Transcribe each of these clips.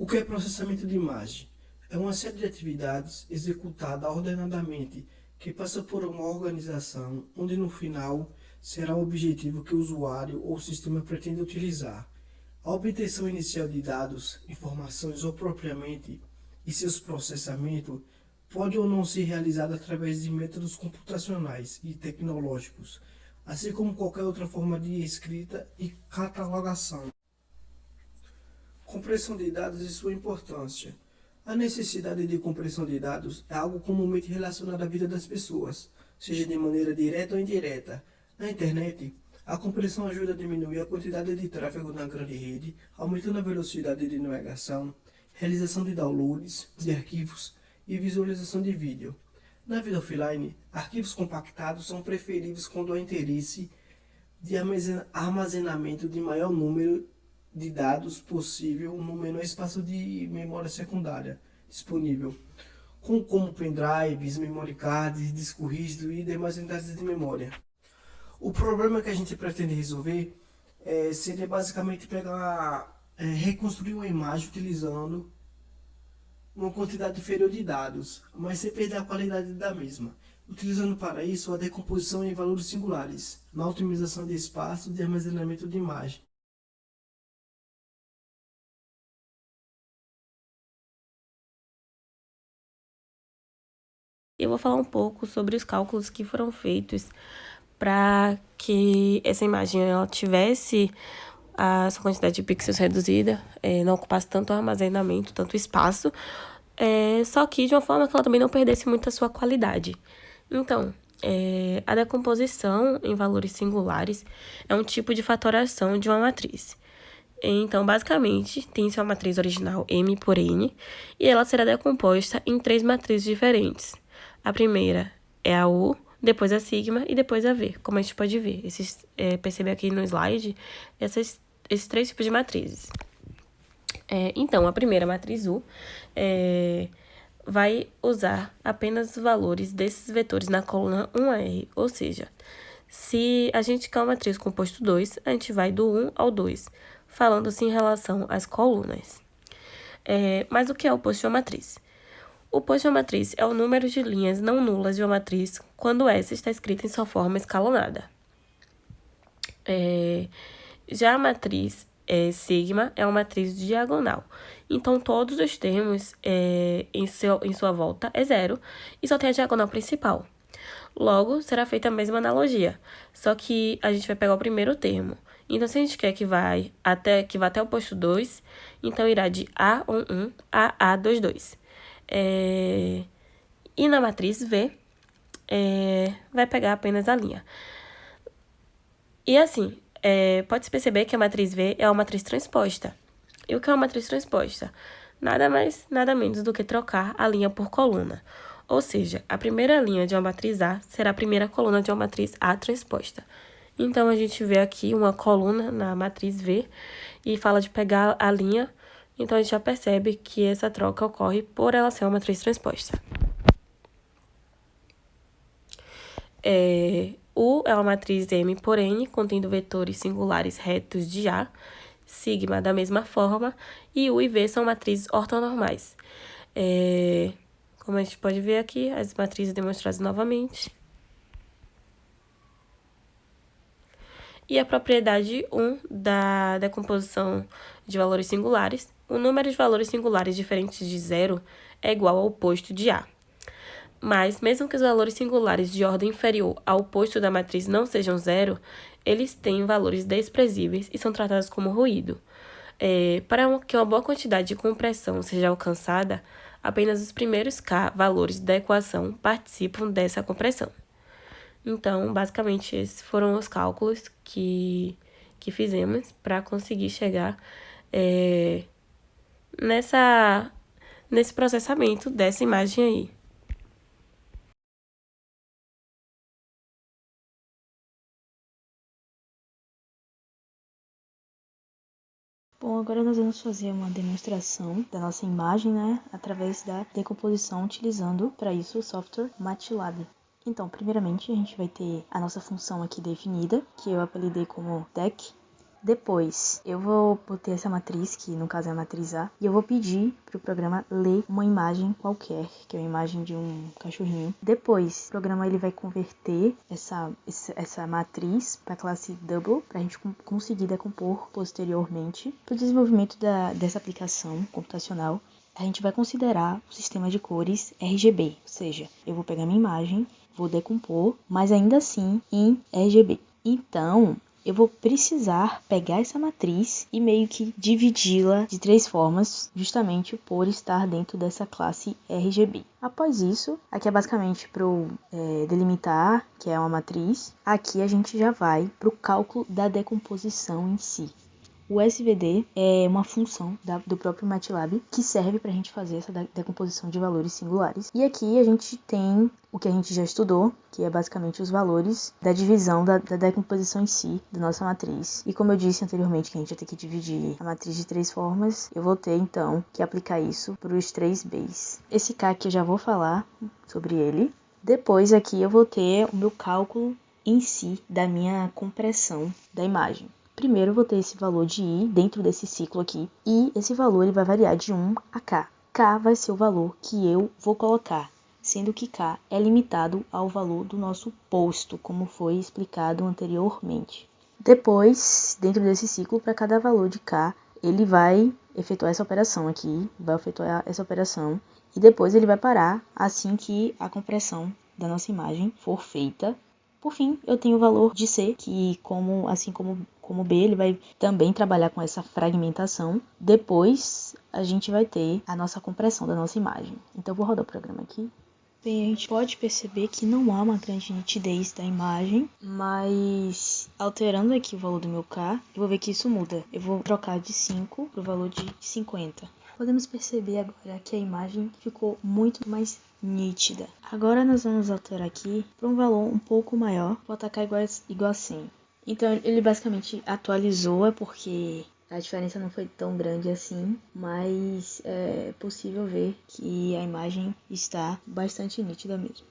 O que é processamento de imagem? É uma série de atividades executada ordenadamente que passa por uma organização onde no final será o objetivo que o usuário ou sistema pretende utilizar. A obtenção inicial de dados, informações ou propriamente e seus processamento pode ou não ser realizado através de métodos computacionais e tecnológicos, assim como qualquer outra forma de escrita e catalogação. Compreensão de dados e sua importância. A necessidade de compreensão de dados é algo comumente relacionado à vida das pessoas, seja de maneira direta ou indireta. Na internet, a compreensão ajuda a diminuir a quantidade de tráfego na grande rede, aumentando a velocidade de navegação, realização de downloads de arquivos e visualização de vídeo. Na vida offline, arquivos compactados são preferíveis quando há interesse de armazenamento de maior número de dados possível no menor espaço de memória secundária disponível, como pendrives, memory cards, disco rígido e demais unidades de memória. O problema que a gente pretende resolver seria basicamente reconstruir uma imagem utilizando uma quantidade inferior de dados, mas sem perder a qualidade da mesma, utilizando para isso a decomposição em valores singulares, na otimização de espaço de armazenamento de imagem. Eu vou falar um pouco sobre os cálculos que foram feitos para que essa imagem ela tivesse a sua quantidade de pixels reduzida, não ocupasse tanto armazenamento, tanto espaço, só que de uma forma que ela também não perdesse muito a sua qualidade. Então, a decomposição em valores singulares é um tipo de fatoração de uma matriz. Então, basicamente, tem-se uma matriz original M por N, e ela será decomposta em 3 matrizes diferentes. A primeira é a U, depois a sigma e depois a V, como a gente pode ver. Perceber aqui no slide esses 3 tipos de matrizes. Então, a primeira matriz U vai usar apenas os valores desses vetores na coluna 1R, ou seja, se a gente quer uma matriz composto 2, a gente vai do 1 ao 2, falando-se em relação às colunas. Mas o que é o oposto de uma matriz? O oposto de uma matriz é o número de linhas não nulas de uma matriz quando essa está escrita em sua forma escalonada. Já a matriz sigma é uma matriz diagonal. Então, todos os termos em sua volta é zero e só tem a diagonal principal. Logo, será feita a mesma analogia, só que a gente vai pegar o primeiro termo. Então, se a gente quer que vá até o posto 2, então irá de A11 a A22. E na matriz V, vai pegar apenas a linha. E assim, pode-se perceber que a matriz V é uma matriz transposta. E o que é uma matriz transposta? Nada mais, nada menos do que trocar a linha por coluna. Ou seja, a primeira linha de uma matriz A será a primeira coluna de uma matriz A transposta. Então, a gente vê aqui uma coluna na matriz V e fala de pegar a linha. Então, a gente já percebe que essa troca ocorre por ela ser uma matriz transposta. U é uma matriz M por N, contendo vetores singulares retos de A, sigma da mesma forma, e U e V são matrizes ortonormais. Como a gente pode ver aqui, as matrizes demonstradas novamente. E a propriedade 1 da decomposição de valores singulares, o número de valores singulares diferentes de zero é igual ao oposto de A. Mas, mesmo que os valores singulares de ordem inferior ao oposto da matriz não sejam zero, eles têm valores desprezíveis e são tratados como ruído. Para que uma boa quantidade de compressão seja alcançada, apenas os primeiros K valores da equação participam dessa compressão. Então, basicamente, esses foram os cálculos que fizemos para conseguir chegar nesse processamento dessa imagem aí. Bom, agora nós vamos fazer uma demonstração da nossa imagem, né, através da decomposição utilizando para isso o software MATLAB. Então, primeiramente, a gente vai ter a nossa função aqui definida, que eu apelidei como deck, Depois, eu vou ter essa matriz, que no caso é a matriz A, e eu vou pedir para o programa ler uma imagem qualquer, que é uma imagem de um cachorrinho. Depois, o programa ele vai converter essa matriz para a classe double, para a gente conseguir decompor posteriormente. Para o desenvolvimento dessa aplicação computacional, a gente vai considerar o sistema de cores RGB, ou seja, eu vou pegar minha imagem, vou decompor, mas ainda assim em RGB. Então, eu vou precisar pegar essa matriz e meio que dividi-la de 3 formas, justamente por estar dentro dessa classe RGB. Após isso, aqui é basicamente para o delimitar, que é uma matriz. Aqui a gente já vai para o cálculo da decomposição em si. O SVD é uma função do próprio MATLAB que serve para a gente fazer essa decomposição de valores singulares. E aqui a gente tem o que a gente já estudou, que é basicamente os valores da divisão da decomposição em si da nossa matriz. E como eu disse anteriormente que a gente vai ter que dividir a matriz de 3 formas, eu vou ter então que aplicar isso para os 3 Bs. Esse K aqui eu já vou falar sobre ele. Depois aqui eu vou ter o meu cálculo em si da minha compressão da imagem. Primeiro eu vou ter esse valor de I dentro desse ciclo aqui, e esse valor ele vai variar de 1 a K. K vai ser o valor que eu vou colocar, sendo que K é limitado ao valor do nosso posto, como foi explicado anteriormente. Depois, dentro desse ciclo, para cada valor de K, ele vai efetuar essa operação aqui, e depois ele vai parar assim que a compressão da nossa imagem for feita. Por fim, eu tenho o valor de C, que assim como B, ele vai também trabalhar com essa fragmentação. Depois, a gente vai ter a nossa compressão da nossa imagem. Então, eu vou rodar o programa aqui. Bem, a gente pode perceber que não há uma grande nitidez da imagem, mas alterando aqui o valor do meu K, eu vou ver que isso muda. Eu vou trocar de 5 para o valor de 50. Podemos perceber agora que a imagem ficou muito mais nítida. Agora nós vamos alterar aqui para um valor um pouco maior, vou atacar igual a 100. Então ele basicamente atualizou, porque a diferença não foi tão grande assim, mas é possível ver que a imagem está bastante nítida mesmo.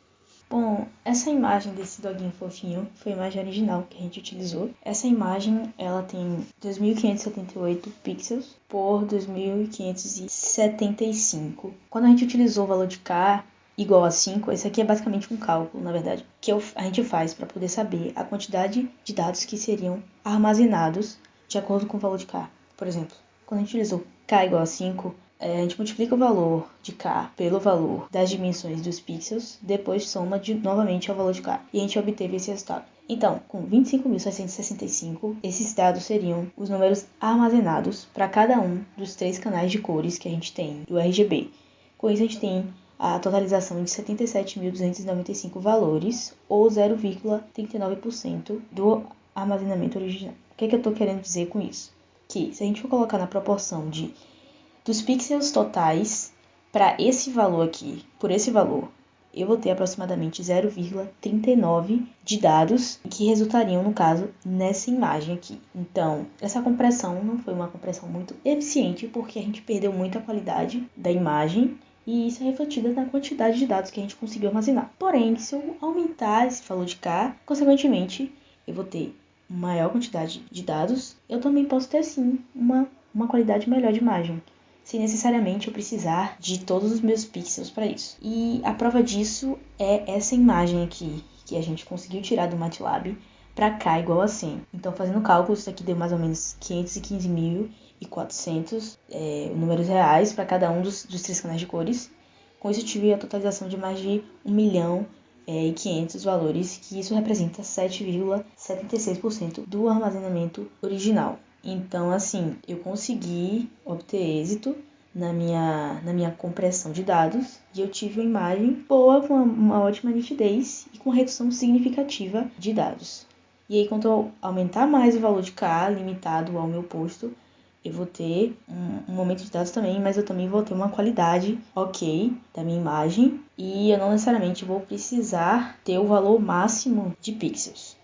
Bom, essa imagem desse doguinho fofinho foi a imagem original que a gente utilizou. Essa imagem, ela tem 2.578 pixels por 2.575. Quando a gente utilizou o valor de K igual a 5, esse aqui é basicamente um cálculo, na verdade, que a gente faz para poder saber a quantidade de dados que seriam armazenados de acordo com o valor de K. Por exemplo, quando a gente utilizou K igual a 5, a gente multiplica o valor de K pelo valor das dimensões dos pixels, depois soma novamente ao valor de K. E a gente obteve esse resultado. Então, com 25.665, esses dados seriam os números armazenados para cada um dos 3 canais de cores que a gente tem do RGB. Com isso, a gente tem a totalização de 77.295 valores, ou 0,39% do armazenamento original. O que eu estou querendo dizer com isso? Que se a gente for colocar na proporção dos pixels totais para esse valor aqui, por esse valor, eu vou ter aproximadamente 0,39 de dados que resultariam, no caso, nessa imagem aqui. Então, essa compressão não foi uma compressão muito eficiente, porque a gente perdeu muito a qualidade da imagem, e isso é refletido na quantidade de dados que a gente conseguiu armazenar. Porém, se eu aumentar esse valor de K, consequentemente, eu vou ter maior quantidade de dados, eu também posso ter, sim, uma qualidade melhor de imagem, sem necessariamente eu precisar de todos os meus pixels para isso. E a prova disso é essa imagem aqui, que a gente conseguiu tirar do MATLAB para K igual a 100. Então, fazendo cálculos, isso aqui deu mais ou menos 515.400 números reais para cada um dos 3 canais de cores. Com isso, eu tive a totalização de mais de 1.500.000 valores, que isso representa 7,76% do armazenamento original. Então, assim, eu consegui obter êxito na minha compressão de dados, e eu tive uma imagem boa, com uma ótima nitidez e com redução significativa de dados. E aí, quando eu aumentar mais o valor de K, limitado ao meu posto, eu vou ter um aumento de dados também, mas eu também vou ter uma qualidade ok da minha imagem, e eu não necessariamente vou precisar ter o valor máximo de pixels.